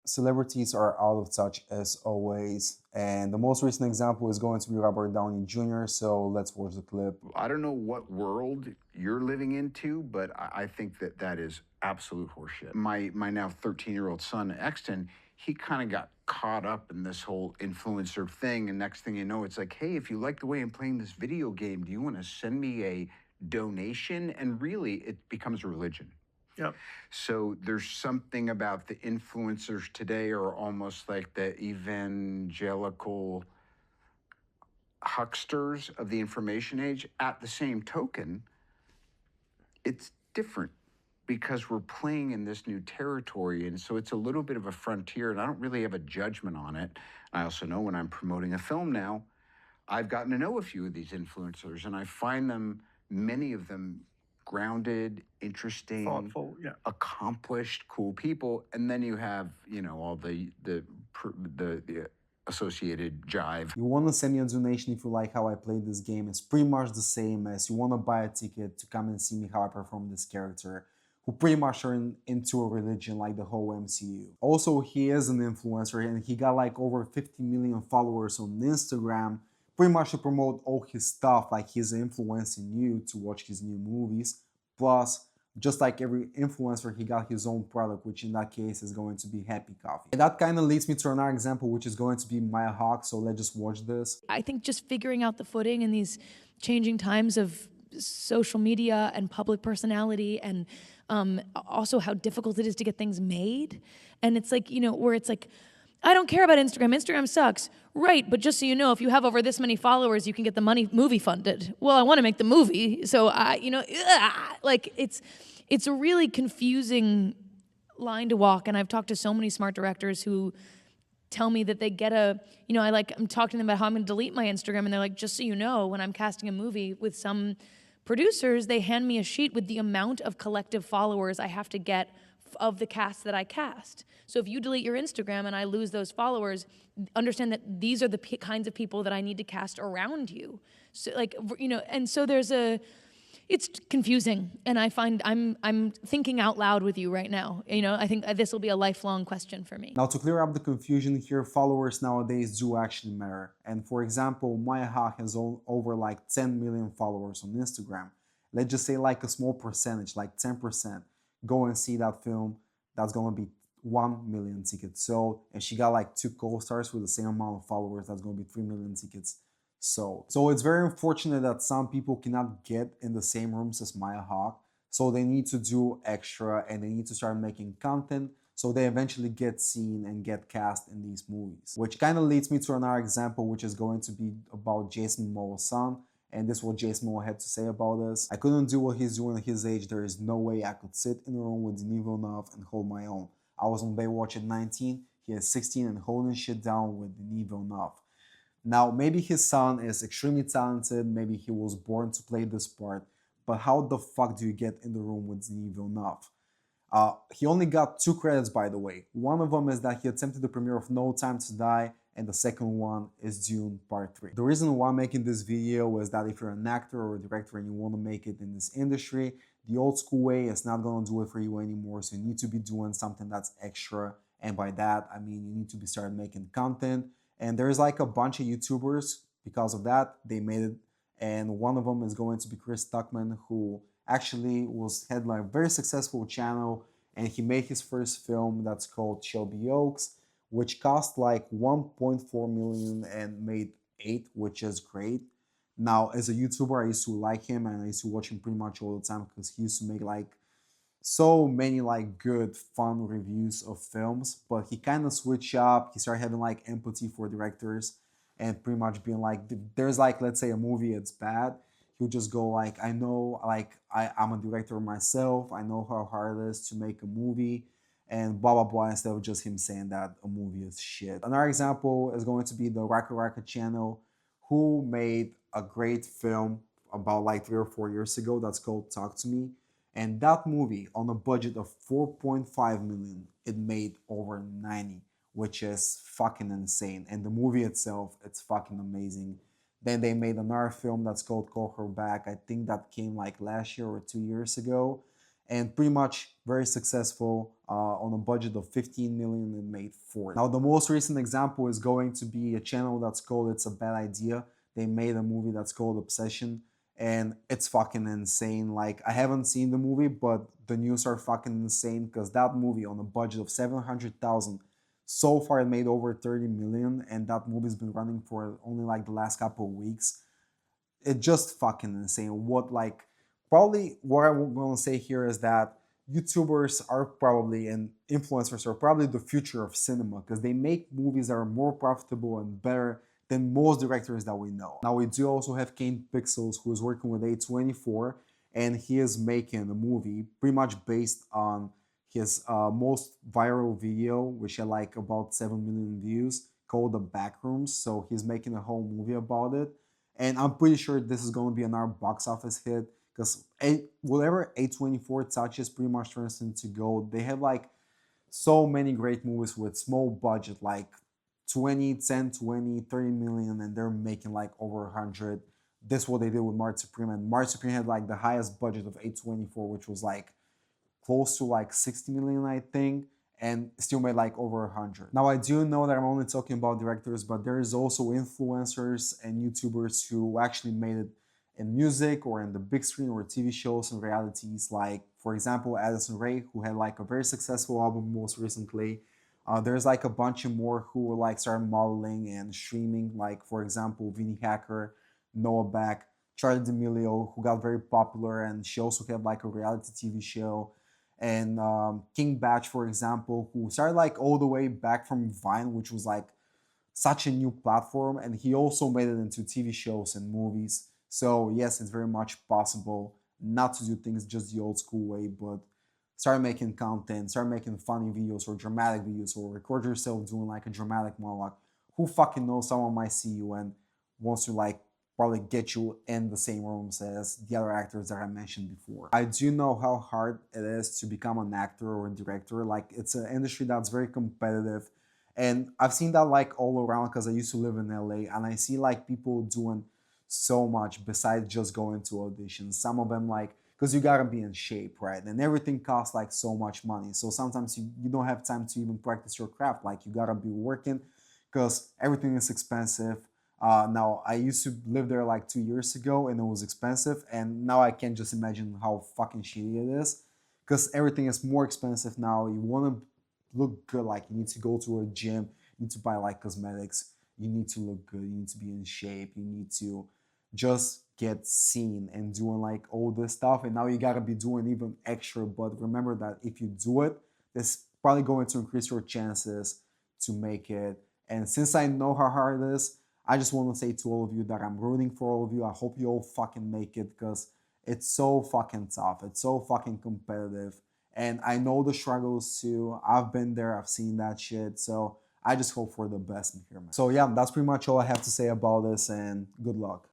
celebrities are out of touch as always. And the most recent example is going to be Robert Downey Jr. So let's watch the clip. I don't know what world you're living into, but I think that is absolute horseshit. My now 13-year-old son, Exton, he kind of got caught up in this whole influencer thing. And next thing you know, it's like, hey, if you like the way I'm playing this video game, do you want to send me a donation? And really, it becomes a religion. Yep. So there's something about the influencers today are almost like the evangelical hucksters of the information age. At the same token, it's different because we're playing in this new territory. And so it's a little bit of a frontier, and I don't really have a judgment on it. I also know when I'm promoting a film now, I've gotten to know a few of these influencers, and I find them, many of them, grounded, interesting, Thoughtful, yeah, accomplished, cool people. And then you have, all the associated jive. You want to send me a donation if you like how I play this game. It's pretty much the same as you want to buy a ticket to come and see me how I perform this character, who pretty much are into a religion like the whole MCU. Also, he is an influencer and he got like over 50 million followers on Instagram, pretty much to promote all his stuff, like he's influencing you to watch his new movies. Plus, just like every influencer, he got his own product, which in that case is going to be Happy Coffee. And that kind of leads me to another example, which is going to be Maya Hawke. So let's just watch this. I think just figuring out the footing in these changing times of social media and public personality, and also how difficult it is to get things made. And it's like, where it's like, I don't care about Instagram. Instagram sucks. Right, but just so you know, if you have over this many followers, you can get the movie funded. Well, I want to make the movie, so like it's a really confusing line to walk. And I've talked to so many smart directors who tell me that they get I'm talking to them about how I'm going to delete my Instagram, and they're like, just so you know, when I'm casting a movie with some producers, they hand me a sheet with the amount of collective followers I have to get of the cast that I cast. So if you delete your Instagram and I lose those followers, understand that these are the kinds of people that I need to cast around you. So and so it's confusing, and I find I'm thinking out loud with you right now. I think this will be a lifelong question for me. Now, to clear up the confusion here, followers nowadays do actually matter. And for example, Maya Hawke has over like 10 million followers on Instagram. Let's just say like a small percentage, like 10%, go and see that film. That's gonna be 1 million tickets sold. And she got like 2 co-stars with the same amount of followers. That's gonna be 3 million tickets sold. So it's very unfortunate that some people cannot get in the same rooms as Maya Hawke. So they need to do extra and they need to start making content so they eventually get seen and get cast in these movies. Which kind of leads me to another example, which is going to be about Jason Momoa's son. And this is what Jason Momoa had to say about this. I couldn't do what he's doing at his age. There is no way I could sit in a room with Denis Villeneuve and hold my own. I was on Baywatch at 19. He is 16 and holding shit down with Denis Villeneuve. Now, maybe his son is extremely talented. Maybe he was born to play this part. But how the fuck do you get in the room with Denis Villeneuve? He only got 2 credits, by the way. One of them is that he attempted the premiere of No Time to Die, and the second one is Dune Part 3. The reason why I'm making this video is that if you're an actor or a director and you want to make it in this industry, the old school way is not going to do it for you anymore. So you need to be doing something that's extra. And by that, I mean you need to be starting making content. And there's like a bunch of YouTubers, because of that, they made it. And one of them is going to be Chris Stuckmann, who actually had like a very successful channel, and he made his first film that's called Shelby Oaks, which cost like 1.4 million and made 8, which is great. Now, as a YouTuber, I used to like him and I used to watch him pretty much all the time because he used to make like so many like good, fun reviews of films, but he kind of switched up. He started having like empathy for directors and pretty much being like, there's like, let's say a movie, it's bad. He'll just go like, I know, like I'm a director myself. I know how hard it is to make a movie and blah, blah, blah, instead of just him saying that a movie is shit. Another example is going to be the Raka Raka channel, who made a great film about like 3 or 4 years ago that's called Talk to Me. And that movie, on a budget of 4.5 million, it made over 90, which is fucking insane. And the movie itself, it's fucking amazing. Then they made another film that's called Call Her Back. I think that came like last year or 2 years ago. and pretty much very successful on a budget of 15 million and made 40. Now the most recent example is going to be a channel that's called It's a Bad Idea. They made a movie that's called Obsession, and it's fucking insane. Like, I haven't seen the movie, but the news are fucking insane because that movie on a budget of 700,000, so far it made over 30 million, and that movie's been running for only like the last couple of weeks. It's just fucking insane. Probably what I'm gonna say here is that YouTubers are probably, and influencers are probably the future of cinema because they make movies that are more profitable and better than most directors that we know. Now we do also have Kane Pixels, who is working with A24, and he is making a movie pretty much based on his most viral video, which had like about 7 million views, called The Backrooms. So he's making a whole movie about it. And I'm pretty sure this is going to be another box office hit because whatever A24 touches pretty much turns into gold. They have like so many great movies with small budget, like 20, 10, 20, 30 million, and they're making like over 100. This is what they did with Mart Supreme, and Mart Supreme had like the highest budget of A24, which was like close to like 60 million, I think, and still made like over 100. Now I do know that I'm only talking about directors, but there is also influencers and YouTubers who actually made it in music or in the big screen or TV shows and realities, like for example Addison Rae, who had like a very successful album most recently. There's like a bunch of more who like started modeling and streaming, like for example Vinnie Hacker, Noah Beck, Charlie D'Amelio, who got very popular, and she also had like a reality TV show. And King Batch, for example, who started like all the way back from Vine, which was like such a new platform, and he also made it into TV shows and movies. So yes, it's very much possible not to do things just the old school way, but start making content, start making funny videos or dramatic videos, or record yourself doing like a dramatic monologue. Who fucking knows, someone might see you and wants to like probably get you in the same rooms as the other actors that I mentioned before. I do know how hard it is to become an actor or a director. Like, it's an industry that's very competitive. And I've seen that like all around because I used to live in LA, and I see like people doing so much besides just going to auditions. Some of them like, because you gotta be in shape, right? And everything costs like so much money. So sometimes you don't have time to even practice your craft. Like, you gotta be working because everything is expensive. Now, I used to live there like 2 years ago and it was expensive. And now I can't just imagine how fucking shitty it is because everything is more expensive now. You wanna look good, like you need to go to a gym, you need to buy like cosmetics, you need to look good, you need to be in shape, you need to just get seen and doing like all this stuff, and now you gotta be doing even extra. But remember that if you do it, it's probably going to increase your chances to make it. And since I know how hard it is, I just want to say to all of you that I'm rooting for all of you. I hope you all fucking make it because it's so fucking tough, it's so fucking competitive, and I know the struggles too. I've been there, I've seen that shit, so I just hope for the best in here, man. So yeah, that's pretty much all I have to say about this, and good luck.